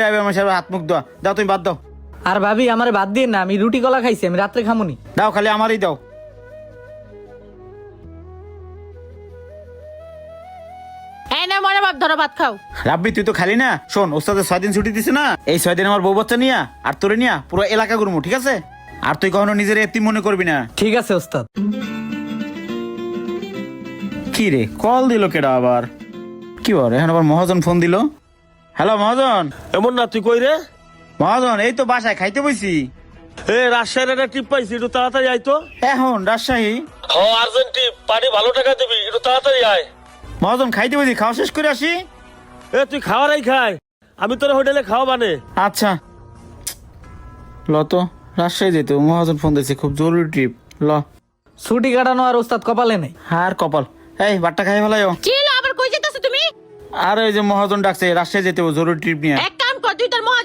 আমার সাহেব হাত মুখ দাও, দাও তুমি বাদ দাও। আর ভাবি আমারে বাদ দিয়ে না, আমি রুটি কলা খাইছি, আমি রাত্রে খামুনি। দাও খালি আমারই দাও। এই না মনে বাপ ধরো ভাত খাও। রাব্বি তুই তো খালি না, শোন ওস্তাদের 6 দিন ছুটি দিছে না, এই 6 দিন আমার বউ বাচ্চা নিয়া আর তোরে নিয়া পুরো এলাকা ঘুরমু, ঠিক আছে? আর তুই কখনো নিজের এতিম মনে করবি না। ঠিক আছে ওস্তাদ। কি রে কল দিল কেডা আবার? কি বল এখন আবার মহাজন ফোন দিল। হ্যালো মহাজন। এমন না, তুই কই রে? মহাজন এই তো বাসায় খাইতে বইছি। রাজশাহীর একটা টিপ পাইছি, একটু তাড়াতাড়ি আয় তো। এখন রাজশাহী? আর্জেন্ট টিপ, পানি ভালো টাকা দিবি, একটু তাড়াতাড়ি আয়। মহাজন খাইতে বইছি, খাওয়া শেষ করে আসি। তুই খাওয়ারাই খাই, আমি তোর হোটেলে খাওয়া বানে। আচ্ছা ল তো, রাজশাহী যেতে মহাজন ফোন দিয়েছে, খুব জরুরি ট্রিপ। ল ছুটি কাটানো আর ওস্তাদ কপালে নেই। আর কপাল। এই বাট্টা খাই ফেলাইও। কি হলো আবার কই যেতেছো তুমি? আর এই যে মহাজন ডাকছে রাজশাহী যেতে, জরুরি ট্রিপ নিয়ে। এক কাম কর, তুই তোর মহা